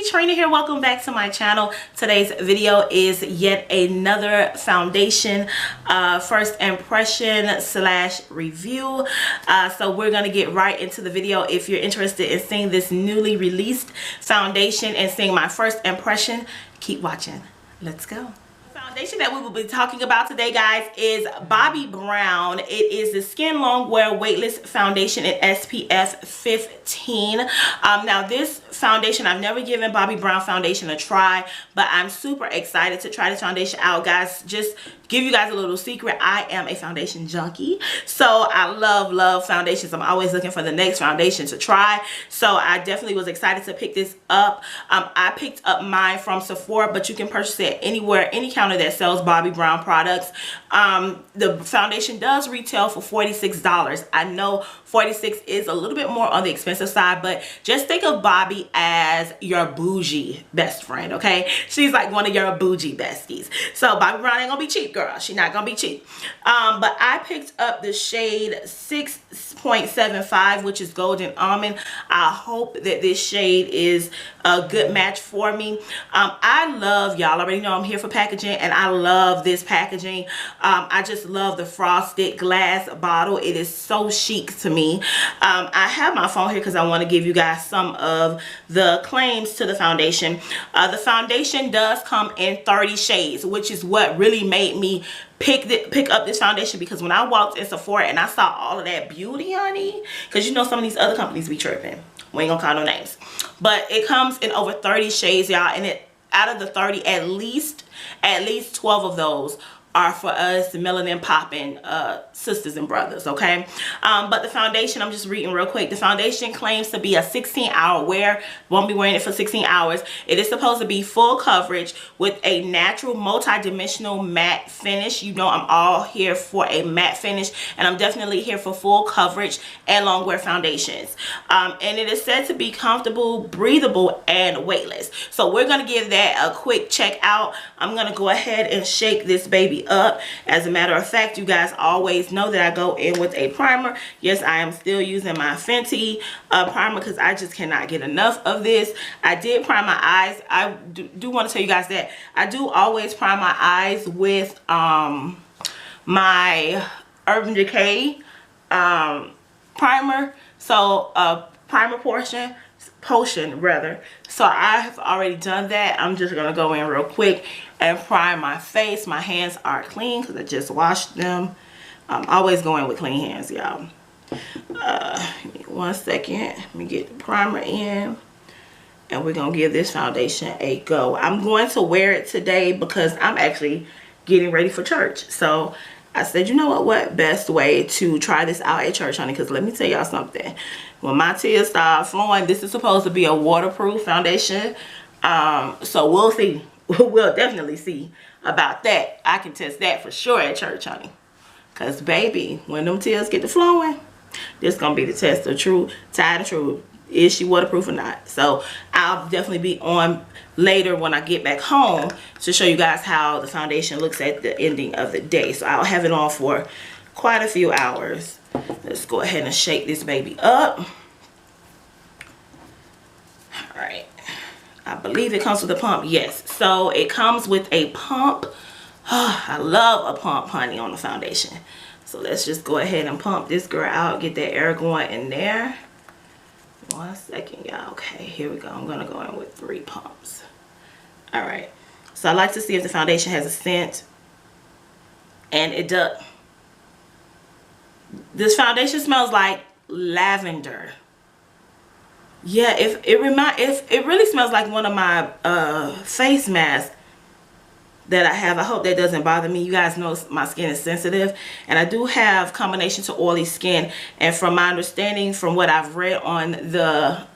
Trina here. Welcome back to my channel. Today's video is yet another foundation first impression slash review. So we're gonna get right into the video. If you're interested in seeing this newly released foundation and seeing my first impression, keep watching. Let's go. Foundation that we will be talking about today, guys, is Bobbi Brown. It is the Skin Longwear Weightless Foundation in SPF 15. Now this foundation, I've never given Bobbi Brown foundation a try, but I'm super excited to try this foundation out, guys. Just give you guys a little secret, I am a foundation junkie, so I love foundations. I'm always looking for the next foundation to try, so I definitely was excited to pick this up. I picked up mine from Sephora, but you can purchase it anywhere, any counter that sells Bobbi Brown products. The foundation does retail for $46. I know $46 is a little bit more on the expensive side, but just think of Bobbi as your bougie best friend, okay? She's like one of your bougie besties. So Bobbi Brown ain't gonna be cheap, girl. She's not gonna be cheap. But I picked up the shade 6.75, which is Golden Almond. I hope that this shade is a good match for me. I love, y'all already know I'm here for packaging, and I love this packaging. I just love the frosted glass bottle. It is so chic to me. I have my phone here because I want to give you guys some of the claims to the foundation. The foundation does come in 30 shades, which is what really made me pick up this foundation, because when I walked in Sephora and I saw all of that beauty, honey, because you know some of these other companies be tripping. We ain't gonna call no names, but it comes in over 30 shades, y'all, and it out of the 30, at least 12 of those are for us melanin popping sisters and brothers, okay? But the foundation, I'm just reading real quick. The foundation claims to be a 16-hour wear. Won't be wearing it for 16 hours. It is supposed to be full coverage with a natural multi-dimensional matte finish. You know I'm all here for a matte finish, and I'm definitely here for full coverage and long wear foundations. And it is said to be comfortable, breathable, and weightless. So we're gonna give that a quick check out. I'm gonna go ahead and shake this baby up. As a matter of fact, you guys always know that I go in with a primer. Yes, I am still using my Fenty primer because I just cannot get enough of this. I did prime my eyes. I do want to tell you guys that I do always prime my eyes with my Urban Decay primer. So primer potion rather. So I have already done that. I'm just gonna go in real quick and prime my face. My hands are clean because I just washed them. I'm always going with clean hands, y'all. Give me 1 second. Let me get the primer in, and we're gonna give this foundation a go. I'm going to wear it today because I'm actually getting ready for church. So I said, you know what best way to try this out at church, honey, because let me tell y'all something. When my tears start flowing, this is supposed to be a waterproof foundation. So we'll see. We'll definitely see about that. I can test that for sure at church, honey. Because, baby, when them tears get to flowing, this is going to be the test of truth, tide of truth. Is she waterproof or not? So I'll definitely be on later when I get back home to show you guys how the foundation looks at the ending of the day. So I'll have it on for quite a few hours. Let's go ahead and shake this baby up. All right. I believe it comes with a pump. Yes. So it comes with a pump. Oh, I love a pump, honey, on the foundation. So let's just go ahead and pump this girl out. Get that air going in there. 1 second, y'all. Okay, here we go. I'm going to go in with 3 pumps. All right. So I like to see if the foundation has a scent. And it does. This foundation smells like lavender. Yeah, it really smells like one of my face masks that I have. I hope that doesn't bother me. You guys know my skin is sensitive, and I do have combination to oily skin, and from my understanding, from what I've read on the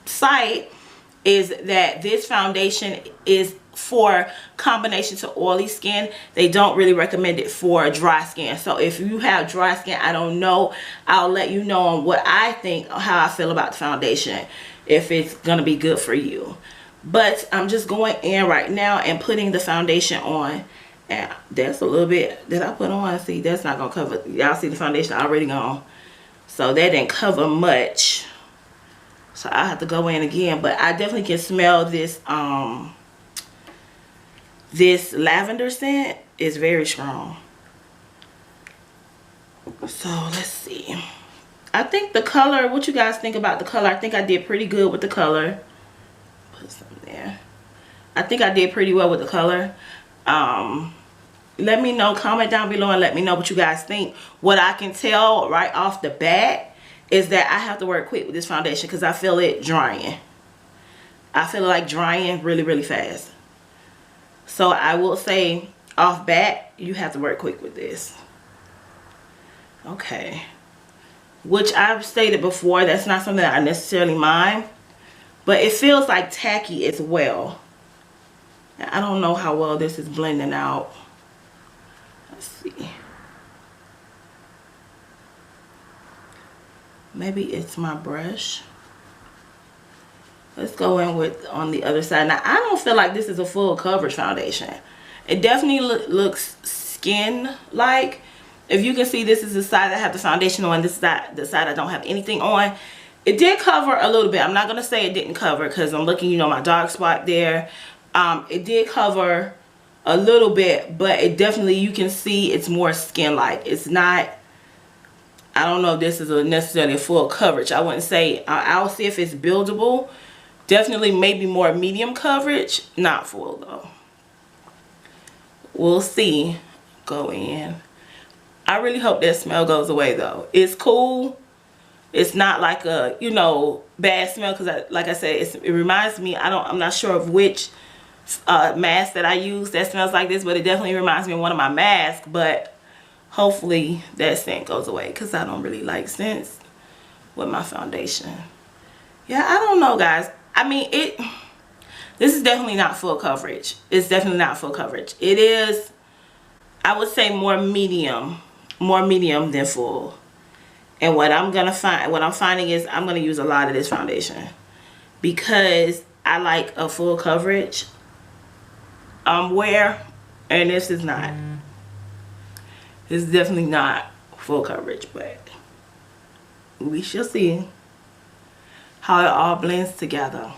site, is that this foundation is for combination to oily skin. They don't really recommend it for dry skin. So if you have dry skin, I don't know, I'll let you know on what I think, how I feel about the foundation, if it's gonna be good for you. But I'm just going in right now and putting the foundation on, and that's a little bit that I put on. See, that's not gonna cover. Y'all see the foundation already gone, so that didn't cover much. So I have to go in again, but I definitely can smell this this lavender scent is very strong. So let's see. I think the color, what you guys think about the color? I think I did pretty good with the color. Put some there. I think I did pretty well with the color. Let me know, comment down below and let me know what you guys think. What I can tell right off the bat is that I have to work quick with this foundation because I feel it drying. I feel it like drying really, really fast. So I will say off bat, you have to work quick with this. Okay. Which I've stated before, that's not something that I necessarily mind. But it feels like tacky as well. I don't know how well this is blending out. Let's see. Maybe it's my brush. Let's go in with on the other side. Now, I don't feel like this is a full coverage foundation. It definitely looks skin-like. If you can see, this is the side I have the foundation on. This is the side I don't have anything on. It did cover a little bit. I'm not going to say it didn't cover because I'm looking, you know, my dark spot there. It did cover a little bit, but it definitely, you can see it's more skin-like. It's not, I don't know if this is necessarily a full coverage. I wouldn't say, I'll see if it's buildable. Definitely maybe more medium coverage. Not full though. We'll see. Go in. I really hope that smell goes away though. It's cool. It's not like a, you know, bad smell because like I said, it reminds me, I'm not sure of which mask that I use that smells like this, but it definitely reminds me of one of my masks. But hopefully that scent goes away because I don't really like scents with my foundation. Yeah, I don't know, guys. I mean, this is definitely not full coverage. It's definitely not full coverage. It is, I would say, more medium than full. And what I'm finding is I'm gonna use a lot of this foundation because I like a full coverage wear, and this is not. It's definitely not full coverage, but we shall see how it all blends together.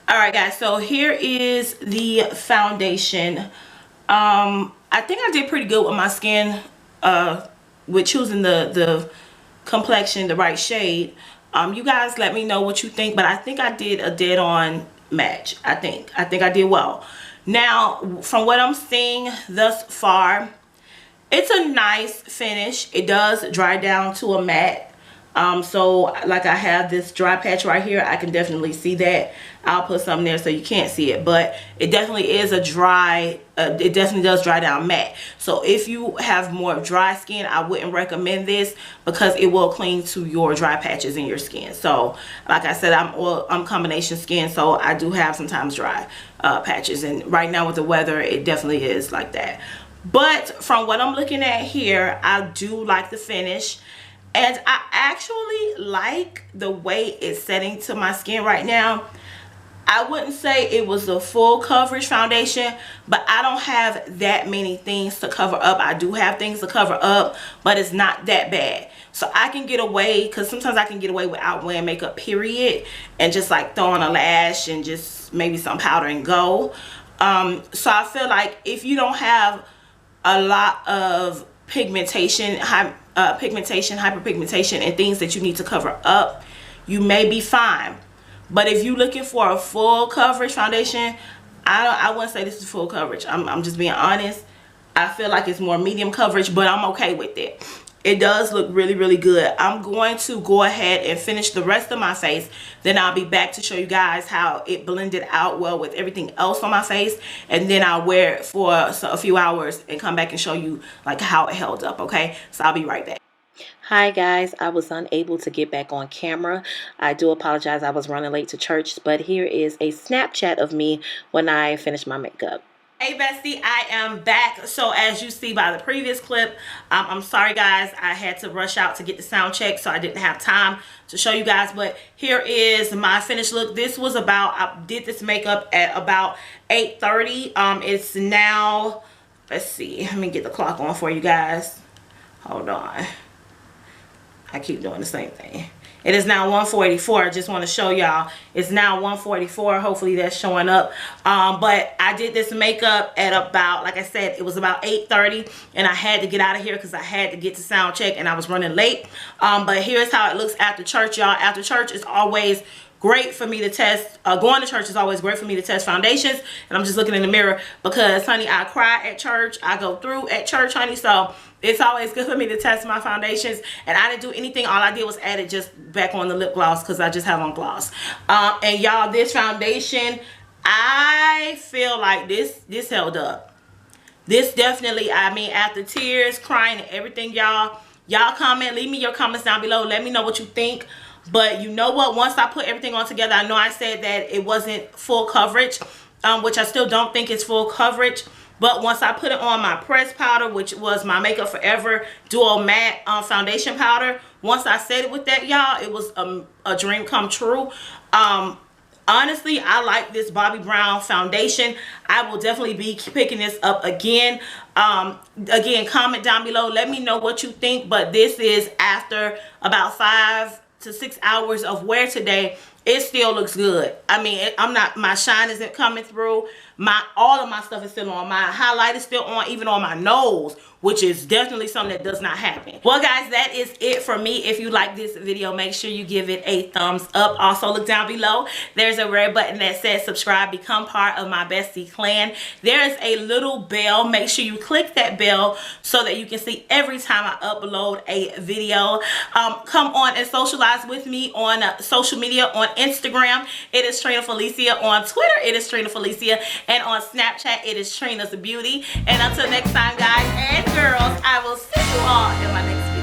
Alright guys, so here is the foundation. I think I did pretty good with my skin with choosing the complexion, the right shade. You guys let me know what you think, but I think I did a dead on match. I think I did well. Now, from what I'm seeing thus far, it's a nice finish. It does dry down to a matte. So like I have this dry patch right here, I can definitely see that. I'll put some there so you can't see it, but it definitely is a dry, it definitely does dry down matte. So if you have more dry skin, I wouldn't recommend this because it will cling to your dry patches in your skin. So like I said, I'm combination skin, so I do have sometimes dry patches, and right now with the weather, it definitely is like that. But from what I'm looking at here, I do like the finish. And I actually like the way it's setting to my skin right now. I wouldn't say it was a full coverage foundation, but I don't have that many things to cover up. I do have things to cover up, but it's not that bad. So I can get away, because sometimes I can get away without wearing makeup, period, and just like throwing a lash and just maybe some powder and go. So I feel like if you don't have a lot of pigmentation, hyperpigmentation, and things that you need to cover up, you may be fine. But if you're looking for a full coverage foundation, I wouldn't say this is full coverage. I'm just being honest. I feel like it's more medium coverage, but I'm okay with it. It does look really, really good. I'm going to go ahead and finish the rest of my face. Then I'll be back to show you guys how it blended out well with everything else on my face. And then I'll wear it for a few hours and come back and show you like how it held up, okay? So I'll be right back. Hi guys, I was unable to get back on camera. I do apologize, I was running late to church, but here is a Snapchat of me when I finish my makeup. Hey Bestie, I am back. So as you see by the previous clip, I'm sorry guys, I had to rush out to get the sound check, so I didn't have time to show you guys, but here is my finished look. This was about, I did this makeup at about 8:30. It's now, let's see, let me get the clock on for you guys. Hold on. I keep doing the same thing. It is now 1:44. I just want to show y'all. It's now 1:44. Hopefully that's showing up. But I did this makeup at about, like I said, it was about 8:30. And I had to get out of here because I had to get to sound check and I was running late. But here's how it looks after church, y'all. After church is always great for me to test. Going to church is always great for me to test foundations. And I'm just looking in the mirror because, honey, I cry at church. I go through at church, honey. So it's always good for me to test my foundations. And I didn't do anything. All I did was add it just back on the lip gloss because I just have on gloss. And y'all, this foundation, I feel like this held up. This definitely, I mean, after tears, crying, and everything, y'all comment. Leave me your comments down below. Let me know what you think. But you know what? Once I put everything on together, I know I said that it wasn't full coverage, which I still don't think is full coverage. But once I put it on my pressed powder, which was my Makeup Forever Duo Matte Foundation Powder, once I said it with that, y'all, it was a dream come true. Honestly, I like this Bobbi Brown foundation. I will definitely be picking this up again. Again, comment down below. Let me know what you think. But this is after about 5 to 6 hours of wear today. It still looks good. I mean, my shine isn't coming through. All of my stuff is still on. My highlight is still on, even on my nose, which is definitely something that does not happen. Well guys, that is it for me. If you like this video, make sure you give it a thumbs up. Also look down below. There's a red button that says subscribe, become part of my Bestie clan. There is a little bell. Make sure you click that bell so that you can see every time I upload a video. Come on and socialize with me on social media. On Instagram, it is Trina Felicia. On Twitter, it is Trina Felicia. And on Snapchat, it is Trina's Beauty. And until next time, guys and girls, I will see you all in my next video.